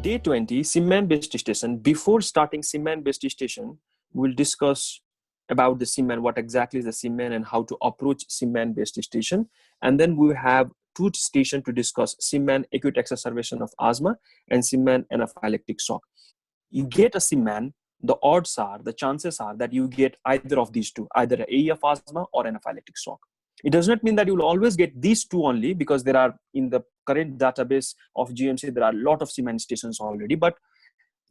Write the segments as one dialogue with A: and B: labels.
A: Day 20, SIMAN-based station. Before starting SIMAN-based station, we'll discuss about the SIMAN, what exactly is the SIMAN and how to approach SIMAN-based station. And then we have two stations to discuss: SIMAN acute exacerbation of asthma and SIMAN anaphylactic shock. You get a SIMAN, the chances are that you get either of these two, either an AE of asthma or anaphylactic shock. It does not mean that you will always get these two only, because there are, in the current database of GMC, there are a lot of SIMAN stations already, but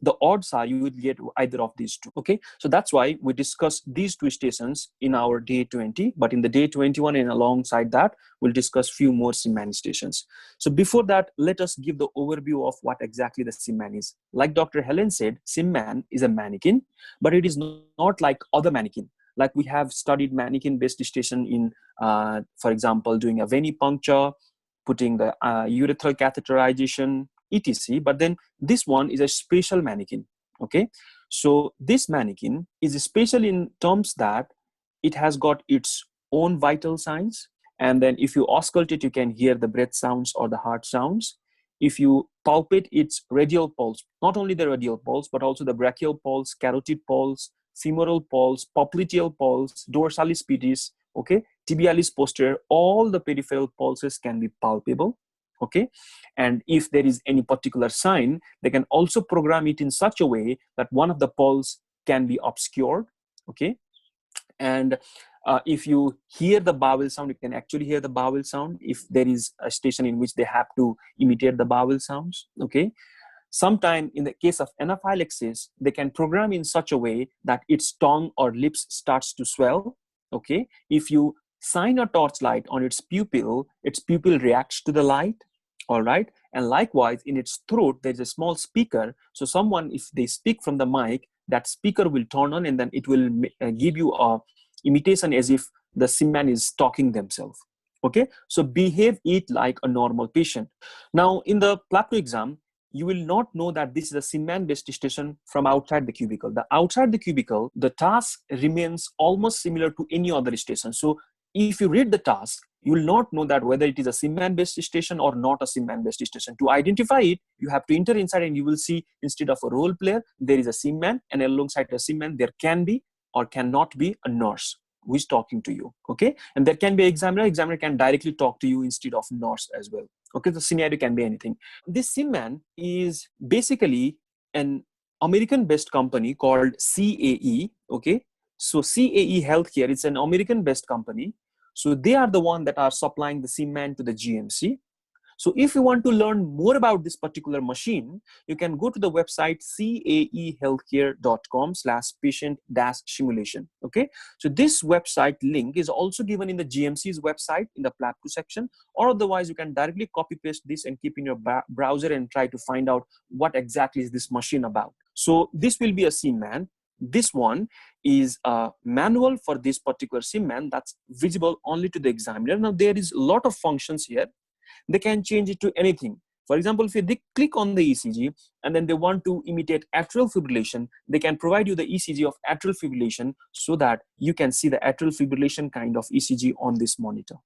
A: the odds are you will get either of these two. Okay, so that's why we discuss these two stations in our day 20, but in the day 21 and alongside that, we'll discuss few more SIMAN stations. So before that, let us give the overview of what exactly the SIMAN is. Like Dr. Helen said, SIMAN is a mannequin, but it is not like other mannequin. Like we have studied mannequin-based station in, for example, doing a venipuncture, putting the urethral catheterization, etc. But then this one is a special mannequin. Okay, so this mannequin is special in terms that it has got its own vital signs, and then if you auscultate it, you can hear the breath sounds or the heart sounds. If you palpate its radial pulse, not only the radial pulse but also the brachial pulse, carotid pulse, femoral pulse, popliteal pulse, dorsalis pedis, okay, tibialis posterior, all the peripheral pulses can be palpable. Okay, and if there is any particular sign, they can also program it in such a way that one of the pulse can be obscured. Okay, and if you hear the bowel sound, you can actually hear the bowel sound if there is a station in which they have to imitate the bowel sounds. Okay, sometime in the case of anaphylaxis, they can program in such a way that its tongue or lips starts to swell. Okay, if you shine a torchlight on its pupil reacts to the light. All right, and likewise in its throat there's a small speaker, so someone, if they speak from the mic, that speaker will turn on and then it will give you a imitation as if the SIMAN is talking themselves. Okay, so behave it like a normal patient. Now in the PLAP2 exam, you will not know that this is a SIMAN-based station from outside the cubicle. The outside the cubicle, the task remains almost similar to any other station. So if you read the task, you will not know that whether it is a SIMAN-based station or not a SIMAN-based station. To identify it, you have to enter inside and you will see, instead of a role player, there is a SIMAN, and alongside a SIMAN, there can be or cannot be a nurse who is talking to you. Okay, and there can be examiner can directly talk to you instead of nurse as well. Okay, the scenario can be anything. This SIMAN is basically an American-based company called CAE. Okay, so CAE Healthcare, it's an American-based company. So they are the one that are supplying the SIMAN to the GMC. So if you want to learn more about this particular machine, you can go to the website caehealthcare.com/patient-simulation. Okay, so this website link is also given in the GMC's website in the PLAP2 section, or otherwise you can directly copy paste this and keep in your browser and try to find out what exactly is this machine about. So this will be a SIMAN. This one is a manual for this particular SIMAN that's visible only to the examiner. Now there is a lot of functions here. They can change it to anything. For example, if they click on the ECG and then they want to imitate atrial fibrillation, they can provide you the ECG of atrial fibrillation so that you can see the atrial fibrillation kind of ECG on this monitor.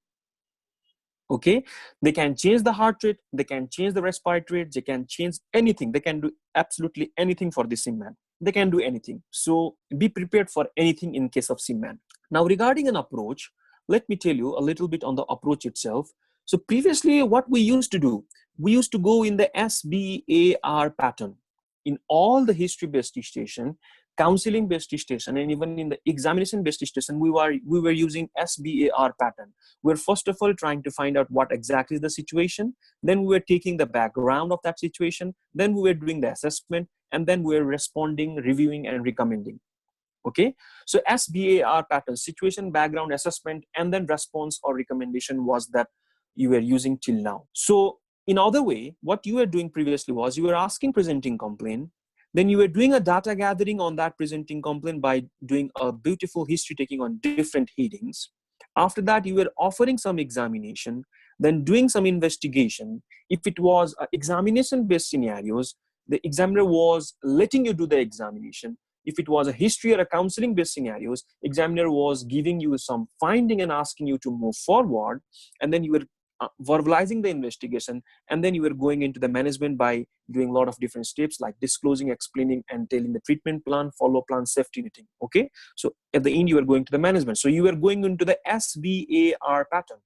A: Okay, they can change the heart rate, they can change the respiratory rate, they can change anything. They can do absolutely anything for the SIMAN. They can do anything. So be prepared for anything in case of SIMAN. Now regarding an approach, let me tell you a little bit on the approach itself. So previously what we used to do, we used to go in the SBAR pattern. In all the history-based station, counseling-based station, and even in the examination-based station, we were using SBAR pattern. We're first of all trying to find out what exactly is the situation. Then we were taking the background of that situation. Then we were doing the assessment, and then we were responding, reviewing, and recommending. Okay, so SBAR pattern: situation, background, assessment, and then response or recommendation was that you were using till now. So in other way, what you were doing previously was you were asking presenting complaint, then you were doing a data gathering on that presenting complaint by doing a beautiful history taking on different headings. After that, you were offering some examination, then doing some investigation. If it was examination-based scenarios, the examiner was letting you do the examination. If it was a history or a counseling-based scenarios, examiner was giving you some finding and asking you to move forward, and then you were verbalizing the investigation, and then you were going into the management by doing a lot of different steps like disclosing, explaining, and telling the treatment plan, follow plan, safety netting. Okay, so at the end you are going to the management, so you are going into the SBAR pattern.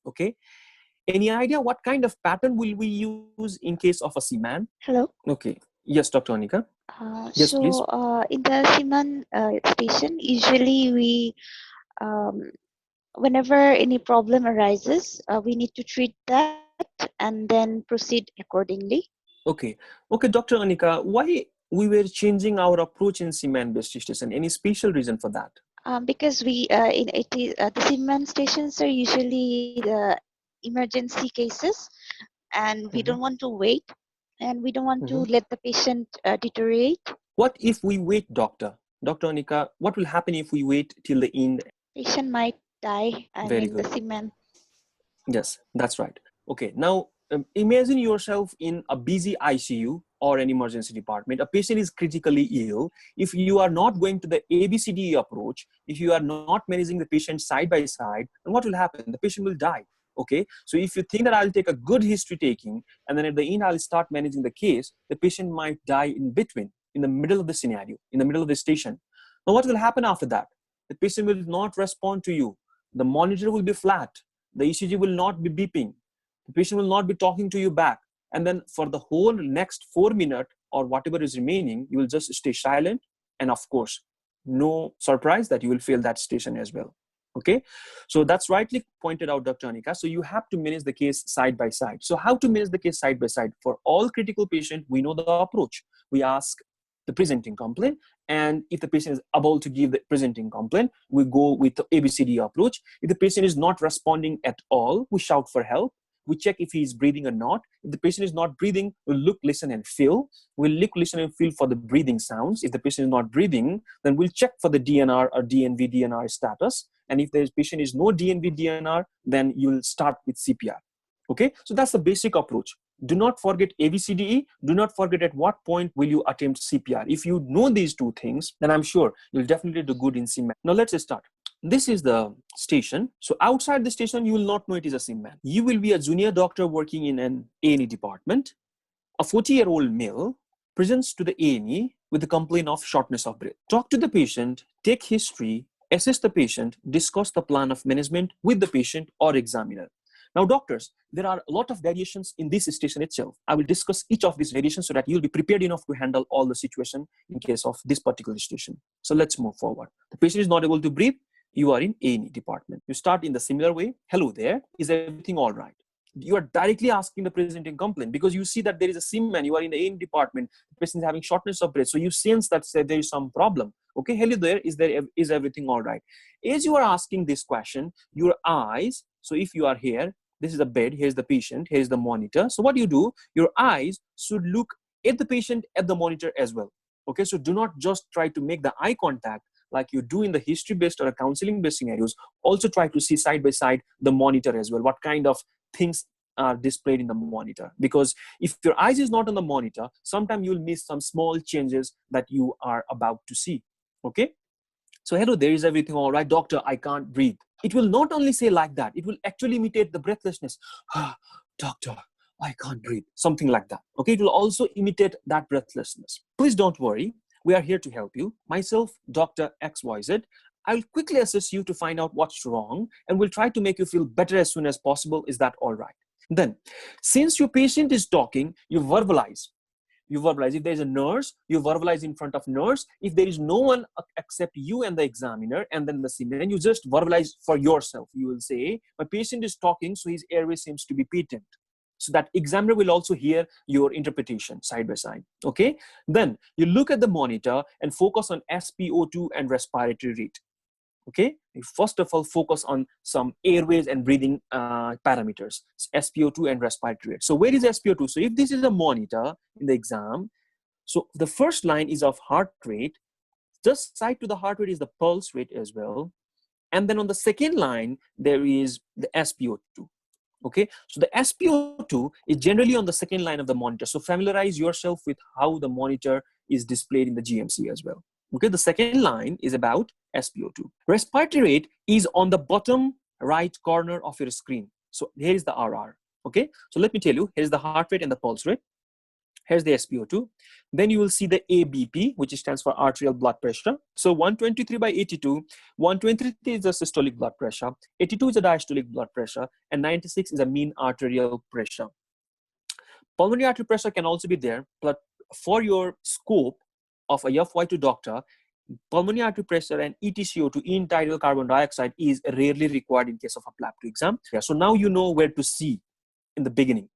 A: Okay, any idea what kind of pattern will we use in case of a CMAN?
B: Hello.
A: Okay, yes, Dr. Anika. Yes,
B: So
A: please.
B: in the Siman station, usually we whenever any problem arises, we need to treat that and then proceed accordingly.
A: Okay, Dr. Anika, why we were changing our approach in CMAN based station? Any special reason for that?
B: Because we in it is, the Siman stations are usually the emergency cases, and we don't
A: Mhm.
B: want to wait, and we don't want to
A: Mhm.
B: let the patient deteriorate.
A: What if we wait, Dr. Anika, what will happen if we wait till the end?
B: Patient might die. I
A: Very
B: mean, the
A: good.
B: Siman.
A: Yes, that's right. Okay, now imagine yourself in a busy ICU or an emergency department. A patient is critically ill. If you are not going to the ABCDE approach, if you are not managing the patient side by side, then what will happen? The patient will die. Okay, so if you think that I'll take a good history taking and then at the end I'll start managing the case, the patient might die in between, in the middle of the scenario, in the middle of the station. Now, what will happen after that? The patient will not respond to you. The monitor will be flat. The ECG will not be beeping. The patient will not be talking to you back. And then for the whole next 4 minutes or whatever is remaining, you will just stay silent. And of course, no surprise that you will fail that station as well. Okay, so that's rightly pointed out, Dr. Anika. So you have to manage the case side by side. So how to manage the case side by side? For all critical patients, we know the approach. We ask the presenting complaint, and if the patient is able to give the presenting complaint, we go with the ABCD approach. If the patient is not responding at all, we shout for help. We check if he is breathing or not. If the patient is not breathing, we'll look, listen, and feel. We'll look, listen, and feel for the breathing sounds. If the patient is not breathing, then we'll check for the DNR or DNV DNR status. And if the patient is no DNV DNR, then you'll start with CPR. Okay, so that's the basic approach. Do not forget ABCDE. Do not forget at what point will you attempt CPR. If you know these two things, then I'm sure you'll definitely do good in CMAN. Now let's start. This is the station. So outside the station, you will not know it is a CMAN. You will be a junior doctor working in an A&E department. A 40-year-old male presents to the A&E with a complaint of shortness of breath. Talk to the patient, take history, assess the patient, discuss the plan of management with the patient or examiner. Now, doctors, there are a lot of variations in this station itself. I will discuss each of these variations so that you'll be prepared enough to handle all the situation in case of this particular station. So let's move forward. The patient is not able to breathe. You are in A&E department. You start in the similar way. Hello there. Is everything all right? You are directly asking the presenting complaint because you see that there is a CMAN. You are in the A&E department. The patient is having shortness of breath. So you sense that there is some problem. Okay, hello there. Is everything all right? As you are asking this question, your eyes, so if you are here, this is the bed, here's the patient, here's the monitor. So what you do, your eyes should look at the patient, at the monitor as well. Okay, so do not just try to make the eye contact like you do in the history-based or counseling-based scenarios. Also try to see side by side the monitor as well. What kind of things are displayed in the monitor? Because if your eyes is not on the monitor, sometimes you'll miss some small changes that you are about to see. Okay, so hello there, is everything all right? Doctor, I can't breathe. It will not only say like that, it will actually imitate the breathlessness. Doctor, I can't breathe. Something like that. Okay, it will also imitate that breathlessness. Please don't worry. We are here to help you. Myself, Dr. XYZ. I'll quickly assess you to find out what's wrong, and we'll try to make you feel better as soon as possible. Is that all right? Then, since your patient is talking, you verbalize. If there is a nurse, you verbalize in front of nurse. If there is no one except you and the examiner and then the CMAN, you just verbalize for yourself. You will say, my patient is talking, so his airway seems to be patent. So that examiner will also hear your interpretation side by side. Okay, then you look at the monitor and focus on SpO2 and respiratory rate. Okay, you first of all focus on some airways and breathing parameters, SpO2 and respiratory rate. So where is SpO2? So if this is a monitor in the exam, so the first line is of heart rate. Just side to the heart rate is the pulse rate as well. And then on the second line, there is the SpO2. Okay, so the SpO2 is generally on the second line of the monitor. So familiarize yourself with how the monitor is displayed in the GMC as well. Okay, the second line is about SpO2. Respiratory rate is on the bottom right corner of your screen. So here is the RR. Okay, so let me tell you, here's the heart rate and the pulse rate. Here's the SpO2. Then you will see the ABP, which stands for arterial blood pressure. So 123 by 82, 123 is the systolic blood pressure, 82 is the diastolic blood pressure, and 96 is a mean arterial pressure. Pulmonary artery pressure can also be there, but for your scope of a FY2 doctor, pulmonary artery pressure and EtCO2, end-tidal carbon dioxide, is rarely required in case of a PLAB2 exam. Yeah, so now you know where to see in the beginning.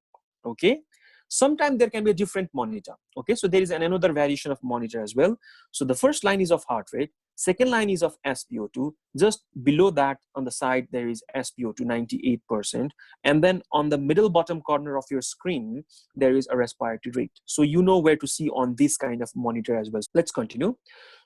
A: Okay, sometimes there can be a different monitor. Okay, so there is another variation of monitor as well. So the first line is of heart rate, second line is of SpO2, just below that on the side there is SpO2 98%, and then on the middle bottom corner of your screen there is a respiratory rate. So you know where to see on this kind of monitor as well. Let's continue.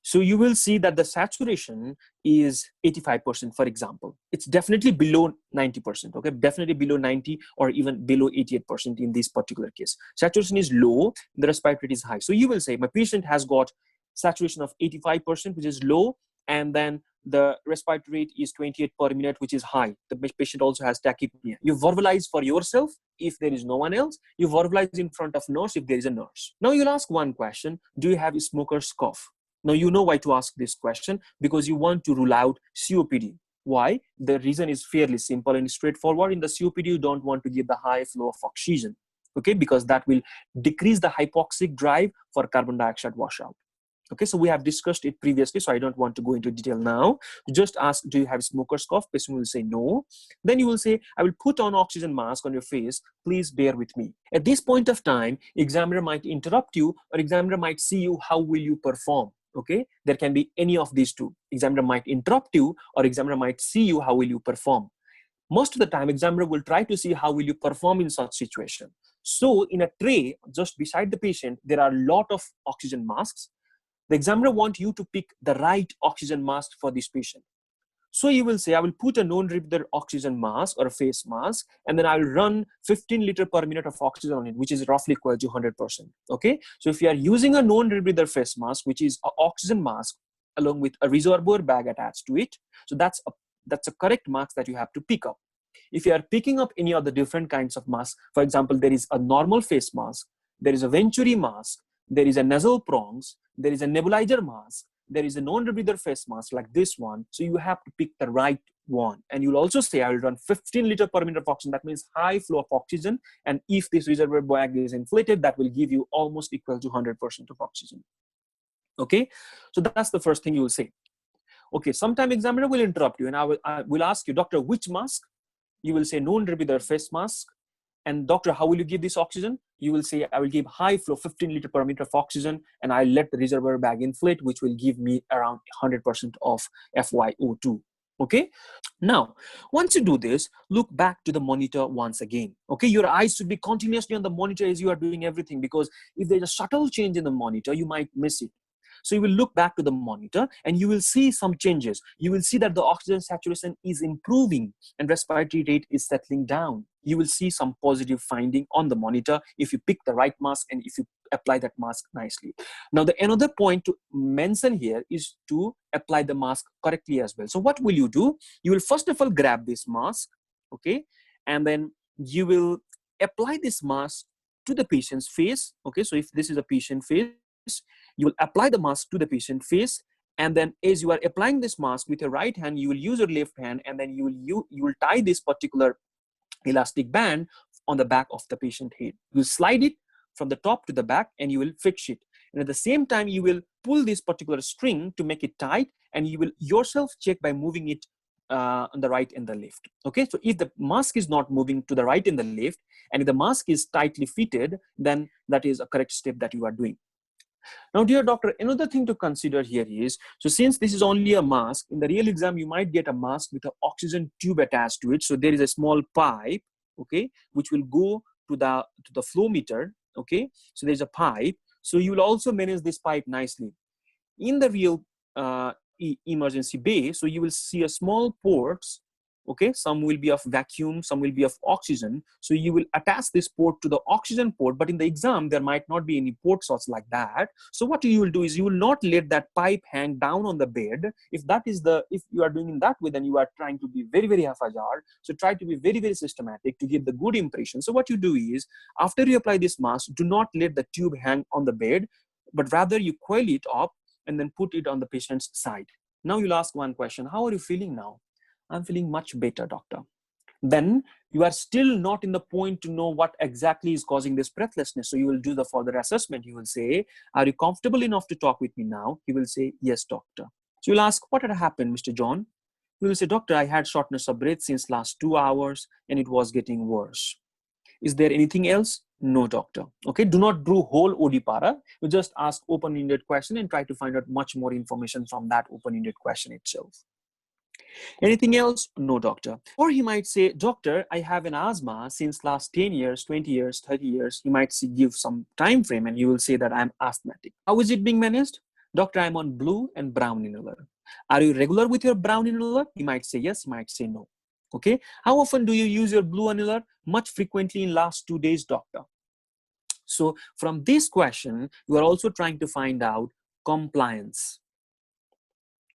A: So you will see that the saturation is 85%, for example. It's definitely below 90%, okay? Definitely below 90 or even below 88% in this particular case. Saturation is low, the respiratory rate is high. So you will say, my patient has got saturation of 85%, which is low, and then the respiratory rate is 28 per minute, which is high. The patient also has tachypnea. You verbalize for yourself if there is no one else. You verbalize in front of nurse if there is a nurse. Now you'll ask one question: do you have a smoker's cough? Now you know why to ask this question, because you want to rule out COPD. Why? The reason is fairly simple and straightforward. In the COPD, you don't want to give the high flow of oxygen, okay, because that will decrease the hypoxic drive for carbon dioxide washout. Okay, so we have discussed it previously, so I don't want to go into detail now. Just ask, do you have smoker's cough? Patient will say no. Then you will say, I will put on oxygen mask on your face. Please bear with me. At this point of time, examiner might interrupt you, or examiner might see you, how will you perform? Okay, there can be any of these two. Examiner might interrupt you, or examiner might see you, how will you perform? Most of the time, examiner will try to see how will you perform in such situation. So in a tray, just beside the patient, there are a lot of oxygen masks. The examiner wants you to pick the right oxygen mask for this patient. So you will say, I will put a non-rebreather oxygen mask or a face mask, and then I will run 15 liters per minute of oxygen on it, which is roughly equal to 100%. Okay, so if you are using a non-rebreather face mask, which is an oxygen mask along with a reservoir bag attached to it, so that's a correct mask that you have to pick up. If you are picking up any of the different kinds of masks, for example, there is a normal face mask, there is a Venturi mask, there is a nasal prongs, there is a nebulizer mask, there is a non-rebreather face mask like this one. So you have to pick the right one. And you'll also say, I will run 15 liters per minute of oxygen. That means high flow of oxygen. And if this reservoir bag is inflated, that will give you almost equal to 100% of oxygen. Okay, so that's the first thing you will say. Okay, sometime examiner will interrupt you and I will ask you, doctor, which mask? You will say non-rebreather face mask. And doctor, how will you give this oxygen? You will say, I will give high flow 15 liters per minute of oxygen, and I'll let the reservoir bag inflate, which will give me around 100% of FiO2. Okay. Now, once you do this, look back to the monitor once again. Okay. Your eyes should be continuously on the monitor as you are doing everything, because if there's a subtle change in the monitor, you might miss it. So you will look back to the monitor and you will see some changes. You will see that the oxygen saturation is improving and respiratory rate is settling down. You will see some positive finding on the monitor if you pick the right mask and if you apply that mask nicely. Now, the another point to mention here is to apply the mask correctly as well. So what will you do? You will first of all grab this mask, okay, and then you will apply this mask to the patient's face. Okay, so if this is a patient face, you will apply the mask to the patient face, and then as you are applying this mask with your right hand, you will use your left hand, and then you will tie this particular elastic band on the back of the patient head. You will slide it from the top to the back and you will fix it. And at the same time, you will pull this particular string to make it tight, and you will yourself check by moving it on the right and the left. Okay, so if the mask is not moving to the right and the left, and if the mask is tightly fitted, then that is a correct step that you are doing. Now, dear doctor, another thing to consider here is, so since this is only a mask, in the real exam, you might get a mask with an oxygen tube attached to it. So there is a small pipe, okay, which will go to the flow meter, okay. So there's a pipe. So you will also manage this pipe nicely. In the real emergency bay, so you will see a small ports Okay, some will be of vacuum, some will be of oxygen. So you will attach this port to the oxygen port, but in the exam there might not be any port slots like that. So what you will do is you will not let that pipe hang down on the bed. If you are doing in that way, then you are trying to be very, very haphazard. So try to be very, very systematic to give the good impression. So what you do is, after you apply this mask, do not let the tube hang on the bed, but rather you coil it up and then put it on the patient's side. Now you'll ask one question: how are you feeling now? I'm feeling much better, doctor. Then you are still not in the point to know what exactly is causing this breathlessness. So you will do the further assessment. You will say, are you comfortable enough to talk with me now? He will say, yes, doctor. So you'll ask, what had happened, Mr. John? He will say, doctor, I had shortness of breath since last 2 hours and it was getting worse. Is there anything else? No, doctor. Okay, do not do whole OD-para. You just ask open-ended question and try to find out much more information from that open-ended question itself. Anything else? No, doctor. Or he might say, doctor, I have an asthma since last 10 years, 20 years, 30 years. He might give some time frame and you will say that I'm asthmatic. How is it being managed? Doctor, I'm on blue and brown inhaler. Are you regular with your brown inhaler? He might say yes, he might say no. Okay. How often do you use your blue inhaler? Much frequently in last 2 days, doctor. So from this question, you are also trying to find out compliance.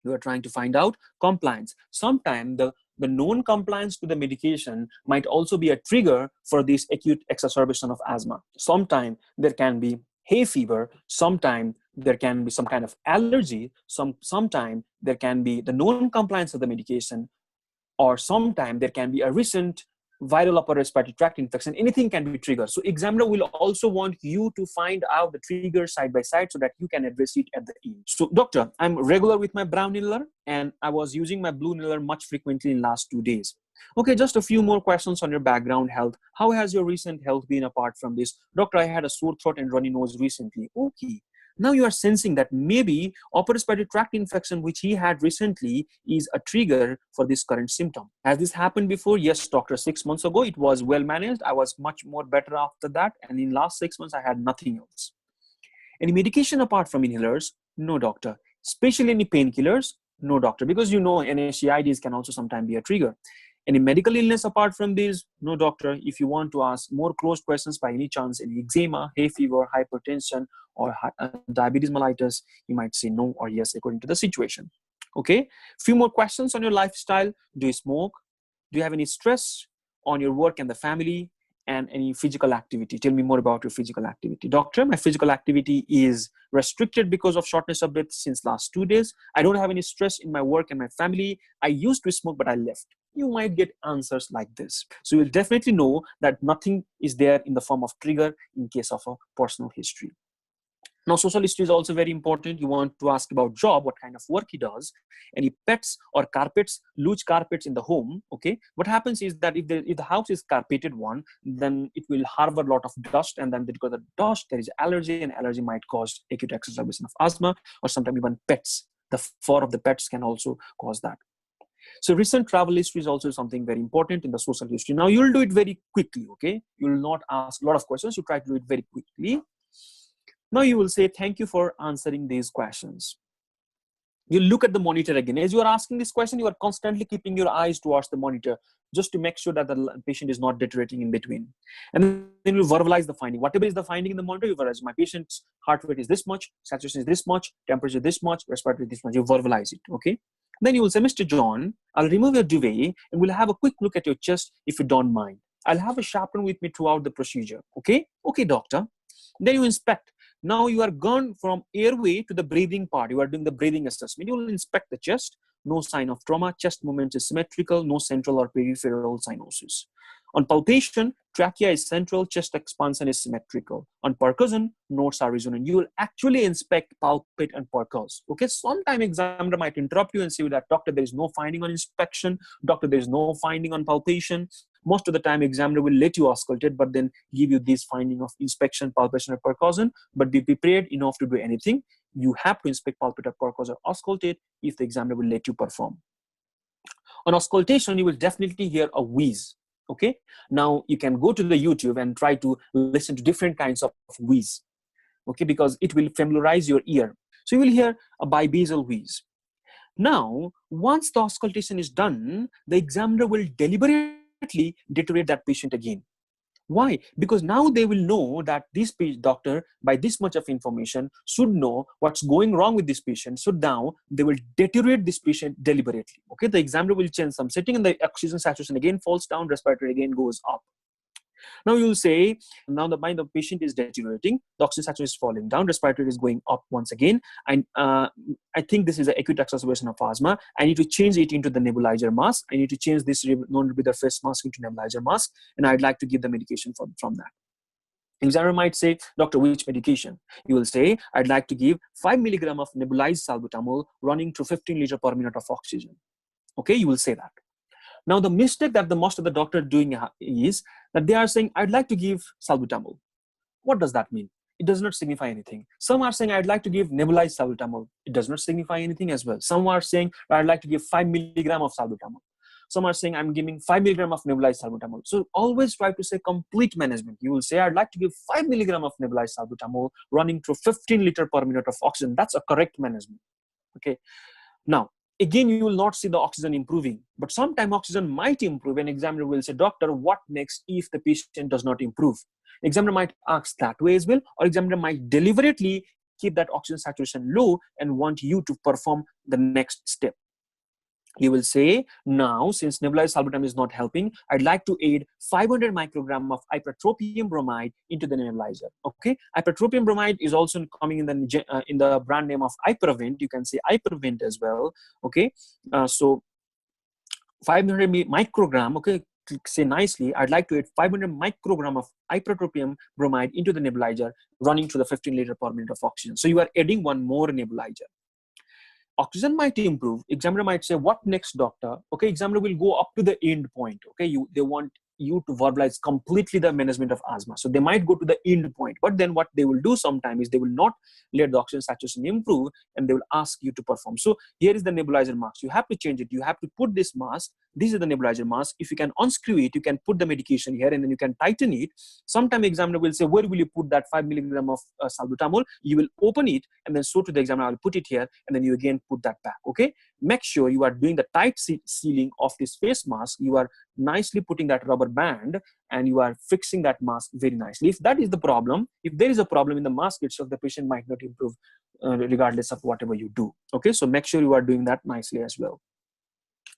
A: You are trying to find out compliance. Sometimes the known compliance to the medication might also be a trigger for this acute exacerbation of asthma. Sometimes there can be hay fever. Sometimes there can be some kind of allergy. Sometimes there can be the known compliance of the medication, or sometimes there can be a recent viral upper respiratory tract infection. Anything can be triggered. So examiner will also want you to find out the trigger side by side so that you can address it at the end. So doctor, I'm regular with my brown inhaler and I was using my blue inhaler much frequently in last 2 days. Okay, just a few more questions on your background health. How has your recent health been apart from this? Doctor, I had a sore throat and runny nose recently. Okay. Now you are sensing that maybe upper respiratory tract infection, which he had recently, is a trigger for this current symptom. Has this happened before? Yes, doctor. 6 months ago, it was well managed. I was much more better after that. And in last 6 months, I had nothing else. Any medication apart from inhalers? No, doctor. Especially any painkillers? No, doctor. Because you know, NSAIDs can also sometimes be a trigger. Any medical illness apart from these? No, doctor. If you want to ask more closed questions by any chance, any eczema, hay fever, hypertension, or diabetes mellitus, you might say no or yes according to the situation. Okay. Few more questions on your lifestyle. Do you smoke? Do you have any stress on your work and the family? And any physical activity? Tell me more about your physical activity. Doctor, my physical activity is restricted because of shortness of breath since last 2 days. I don't have any stress in my work and my family. I used to smoke, but I left. You might get answers like this. So you'll definitely know that nothing is there in the form of trigger in case of a personal history. Now, social history is also very important. You want to ask about job, what kind of work he does, any pets or carpets, loose carpets in the home. Okay, what happens is that if the house is carpeted one, then it will harbor a lot of dust, and then because of the dust, there is allergy, and allergy might cause acute exacerbation of asthma, or sometimes even pets. The fur of the pets can also cause that. So recent travel history is also something very important in the social history. Now you'll do it very quickly. Okay, you will not ask a lot of questions. You try to do it very quickly. Now you will say, thank you for answering these questions. You look at the monitor again. As you are asking this question, you are constantly keeping your eyes towards the monitor just to make sure that the patient is not deteriorating in between. And then you verbalize the finding. Whatever is the finding in the monitor, you verbalize. My patient's heart rate is this much, saturation is this much, temperature this much, respiratory this much. You verbalize it, okay? Then you will say, Mr. John, I'll remove your duvet and we'll have a quick look at your chest if you don't mind. I'll have a chaperone with me throughout the procedure, okay? Okay, doctor. Then you inspect. Now you are gone from airway to the breathing part. You are doing the breathing assessment. You will inspect the chest. No sign of trauma. Chest movement is symmetrical. No central or peripheral cyanosis. On palpation, trachea is central. Chest expansion is symmetrical. On percussion, notes are resonant. You will actually inspect, palpate, and percuss. Okay. Sometime examiner might interrupt you and say that, doctor, there is no finding on inspection. Doctor, there is no finding on palpation. Most of the time, examiner will let you auscultate, but then give you this finding of inspection, palpation, or percussion. But be prepared enough to do anything. You have to inspect, palpate, or percuss, or auscultate if the examiner will let you perform. On auscultation, you will definitely hear a wheeze. Okay. Now you can go to the YouTube and try to listen to different kinds of wheeze. Okay, because it will familiarize your ear. So you will hear a bibasal wheeze. Now, once the auscultation is done, the examiner will deliberately deteriorate that patient again. Why? Because now they will know that this doctor, by this much of information, should know what's going wrong with this patient. So now they will deteriorate this patient deliberately. Okay, the examiner will change some setting and the oxygen saturation again falls down, respiratory again goes up. Now you'll say, now the mind of patient is deteriorating, the oxygen saturation is falling down, respiratory is going up once again. And I think this is an acute exacerbation of asthma. I need to change it into the nebulizer mask. I need to change this non-rebreather face mask into nebulizer mask. And I'd like to give the medication from that. Examiner might say, doctor, which medication? You will say, I'd like to give 5 milligram of nebulized salbutamol running through 15 liters per minute of oxygen. Okay, you will say that. Now, the mistake that the most of the doctors doing is that they are saying, I'd like to give salbutamol. What does that mean? It does not signify anything. Some are saying, I'd like to give nebulized salbutamol. It does not signify anything as well. Some are saying, I'd like to give 5 milligram of salbutamol. Some are saying, I'm giving 5 milligram of nebulized salbutamol. So always try to say complete management. You will say, I'd like to give 5 milligram of nebulized salbutamol running through 15 liters per minute of oxygen. That's a correct management. Okay. Now, again, you will not see the oxygen improving, but sometime oxygen might improve and examiner will say, doctor, what next if the patient does not improve? Examiner might ask that way as well, or examiner might deliberately keep that oxygen saturation low and want you to perform the next step. You will say, now, since nebulized salbutamol is not helping, I'd like to add 500 microgram of ipratropium bromide into the nebulizer. Okay, ipratropium bromide is also coming in the brand name of Ipravent. You can say Ipravent as well. Okay, so 500 microgram. Okay, say nicely, I'd like to add 500 microgram of ipratropium bromide into the nebulizer, running to the 15 liter per minute of oxygen. So you are adding one more nebulizer. Oxygen might improve. Examiner might say, what next, doctor? Okay, examiner will go up to the end point. Okay, they want you to verbalize completely the management of asthma. So they might go to the end point, but then what they will do sometimes is they will not let the oxygen saturation improve and they will ask you to perform. So here is the nebulizer mask. You have to change it. You have to put this mask. This is the nebulizer mask. If you can unscrew it, you can put the medication here and then you can tighten it. Sometime examiner will say, where will you put that 5 milligram of salbutamol? You will open it and then show to the examiner, I'll put it here, and then you again put that back. Okay, make sure you are doing the tight sealing of this face mask. You are nicely putting that rubber band and you are fixing that mask very nicely. If that is the problem, if there is a problem in the mask itself, the patient might not improve regardless of whatever you do. Okay, so make sure you are doing that nicely as well.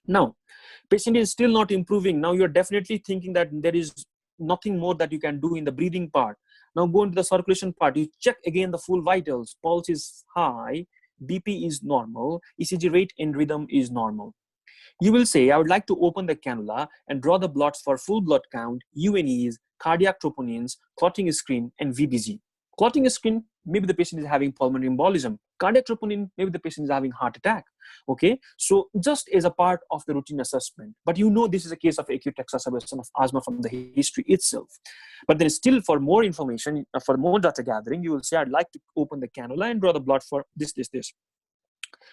A: Now, patient is still not improving. Now you're definitely thinking that there is nothing more that you can do in the breathing part. Now go into the circulation part. You check again the full vitals. Pulse is high, BP is normal, ECG rate and rhythm is normal. You will say, I would like to open the cannula and draw the bloods for full blood count, UNEs, cardiac troponins, clotting screen, and VBG. Clotting screen, maybe the patient is having pulmonary embolism. Cardiac troponin, maybe the patient is having heart attack. Okay, so just as a part of the routine assessment, but you know this is a case of acute exacerbation of asthma from the history itself. But then still, for more information, for more data gathering, you will say, I'd like to open the cannula and draw the blood for this.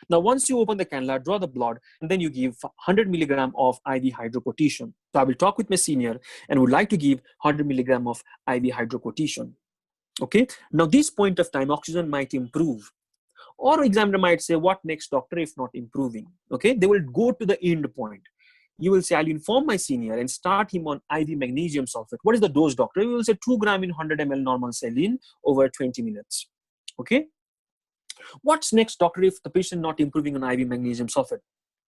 A: Now, once you open the cannula, draw the blood, and then you give 100 milligram of IV hydrocortisone. So I will talk with my senior and would like to give 100 milligram of IV hydrocortisone. Okay. Now, this point of time, oxygen might improve. Or examiner might say, what next, doctor, if not improving? Okay. They will go to the end point. You will say, I'll inform my senior and start him on IV magnesium sulfate. What is the dose, doctor? You will say 2 gram in 100 ml normal saline over 20 minutes. Okay. What's next, doctor, if the patient not improving on IV magnesium sulfate?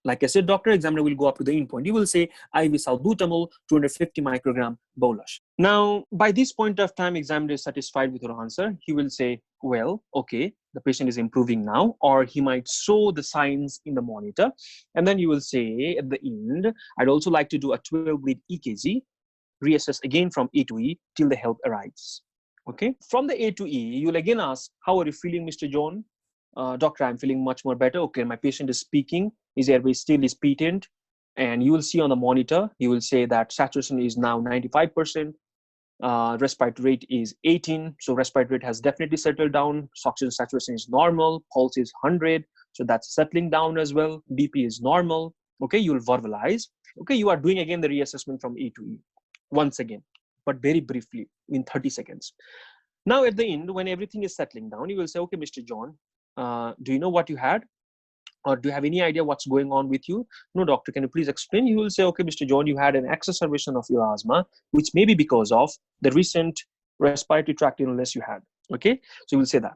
A: Like I said, doctor, examiner will go up to the endpoint. You will say IV salbutamol, 250 microgram bolus. Now, by this point of time, examiner is satisfied with your answer. He will say, well, okay, the patient is improving now, or he might show the signs in the monitor. And then you will say at the end, I'd also like to do a 12-lead EKG, reassess again from A to E till the help arrives. Okay, from the A to E, you'll again ask, how are you feeling, Mr. John? Doctor, I'm feeling much more better. Okay, my patient is speaking. His airway still is patent. And you will see on the monitor, you will say that saturation is now 95%. Respiratory rate is 18. So respiratory rate has definitely settled down. Oxygen saturation is normal. Pulse is 100. So that's settling down as well. BP is normal. Okay, you will verbalize. Okay, you are doing again the reassessment from A to E. Once again, but very briefly in 30 seconds. Now at the end, when everything is settling down, you will say, okay, Mr. John, do you know what you had? Or do you have any idea what's going on with you? No, doctor, can you please explain? You will say, okay, Mr. John, you had an exacerbation of your asthma, which may be because of the recent respiratory tract illness you had. Okay, so you will say that.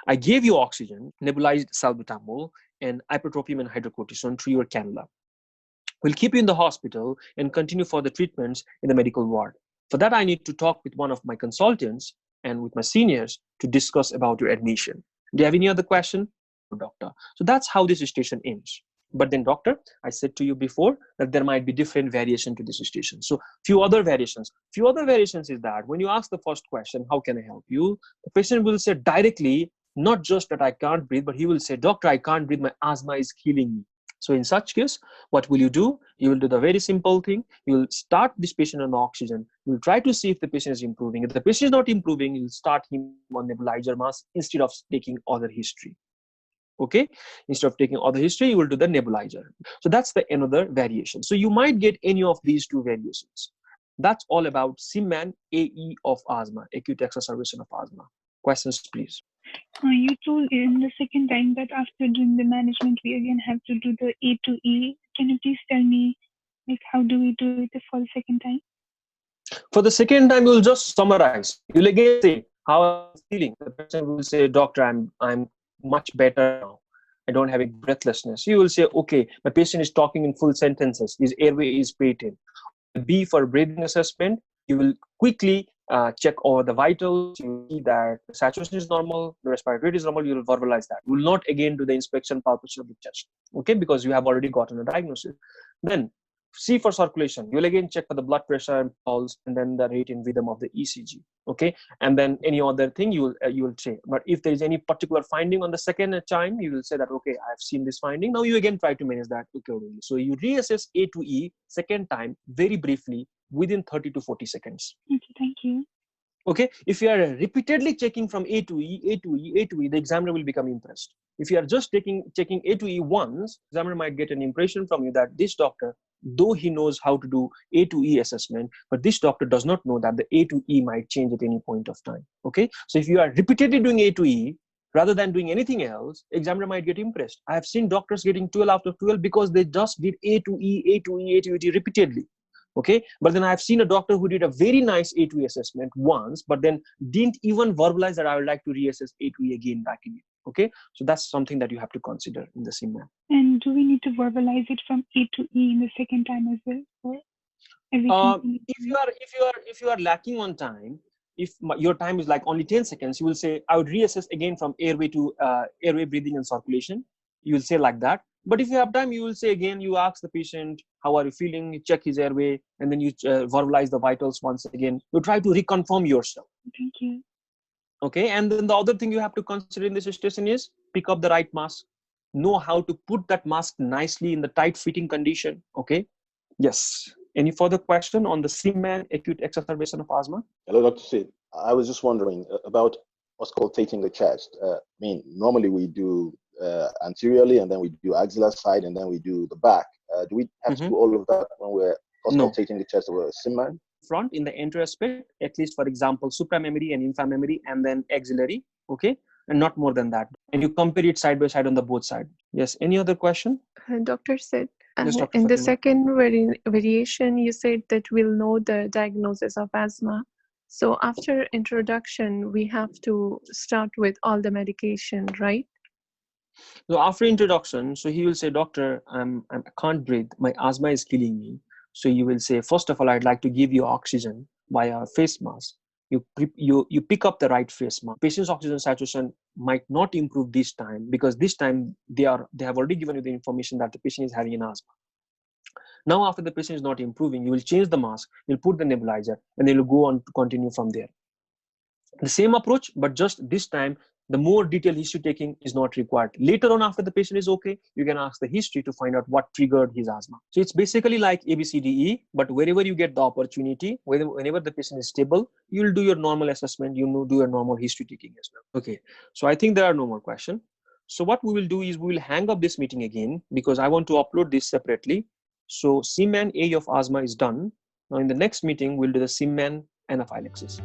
A: I gave you oxygen, nebulized salbutamol, and ipratropium and hydrocortisone through your cannula. We'll keep you in the hospital and continue for the treatments in the medical ward. For that, I need to talk with one of my consultants and with my seniors to discuss about your admission. Do you have any other question? Doctor. So that's how this station ends. But then, doctor, I said to you before that there might be different variation to this station. So few other variations is that when you ask the first question, how can I help you? The patient will say directly, not just that I can't breathe, but he will say, doctor, I can't breathe. My asthma is killing me. So in such case, what will you do? You will do the very simple thing. You will start this patient on oxygen. You will try to see if the patient is improving. If the patient is not improving, you will start him on nebulizer mask instead of taking other history. Okay, instead of taking other history, you will do the nebulizer. So that's the another variation. So you might get any of these two variations. That's all about SIMAN AE of asthma, acute exacerbation of asthma. Questions, please.
C: You told in the second time that after doing the management, we again have to do the A to E. Can you please tell me, like, how do we do it for the second time?
A: For the second time, you'll just summarize. You'll again say how I'm feeling. The person will say, doctor, I'm much better now. I don't have a breathlessness. You will say, okay, my patient is talking in full sentences. His airway is patent. B, for breathing assessment, you will quickly check over the vitals. You will see that the saturation is normal, the respiratory rate is normal. You will verbalize that. You will not again do the inspection palpation of the chest, okay, because you have already gotten a diagnosis. Then C, for circulation, you will again check for the blood pressure and pulse, and then the rate and rhythm of the ECG, okay, and then any other thing you will say. But if there is any particular finding on the second time, you will say that, okay, I have seen this finding. Now you again try to manage that accordingly. So you reassess A to E second time very briefly within 30 to 40 seconds.
C: Okay, thank you.
A: Okay, if you are repeatedly checking from A to E, A to E, A to E, the examiner will become impressed. If you are just checking A to E once, examiner might get an impression from you that this doctor, though he knows how to do A to E assessment, but this doctor does not know that the A to E might change at any point of time. Okay, so if you are repeatedly doing A to E rather than doing anything else, examiner might get impressed. I have seen doctors getting 12 out of 12 because they just did A to E, A to E, A to E repeatedly. Okay, but then I've seen a doctor who did a very nice A to E assessment once, but then didn't even verbalize that I would like to reassess A to E again back in it. Okay, so that's something that you have to consider in the SIMAN.
C: And do we need to verbalize it from A to E in the second time as well, or everything?
A: If you are lacking on time, if your time is like only 10 seconds, you will say I would reassess again from airway to airway, breathing, and circulation. You will say like that. But if you have time, you will say again, you ask the patient, how are you feeling? You check his airway, and then you verbalize the vitals once again. You try to reconfirm yourself.
C: Thank you.
A: Okay, and then the other thing you have to consider in this situation is pick up the right mask. Know how to put that mask nicely in the tight fitting condition. Okay, yes. Any further question on the SIMAN acute exacerbation of asthma?
D: Hello, Dr. Sid. I was just wondering about auscultating the chest. Normally we do anteriorly, and then we do axillary side, and then we do the back. Do we have to do all of that when we're auscultating the chest of a SIMAN?
A: Front in the anterior aspect, at least for example, supramammary and inframammary, and then axillary, okay, and not more than that. And you compare it side by side on the both sides. Yes, any other question?
E: Doctor said,
A: yes, Dr.
E: in the
A: Fatima.
E: second variation, you said that we'll know the diagnosis of asthma. So after introduction, we have to start with all the medication, right?
A: So after introduction, so he will say, doctor, I can't breathe. My asthma is killing me. So you will say, first of all, I'd like to give you oxygen via face mask. You pick up the right face mask. Patient's oxygen saturation might not improve this time because this time they have already given you the information that the patient is having an asthma. Now, after the patient is not improving, you will change the mask, you'll put the nebulizer, and then you'll go on to continue from there. The same approach, but just this time, the more detailed history taking is not required. Later on, after the patient is okay, you can ask the history to find out what triggered his asthma. So it's basically like ABCDE, but wherever you get the opportunity, whenever the patient is stable, you'll do your normal assessment, you do your normal history taking as well. Okay, so I think there are no more questions. So what we will do is we will hang up this meeting again because I want to upload this separately. So SIMAN A of asthma is done. Now in the next meeting, we'll do the SIMAN anaphylaxis.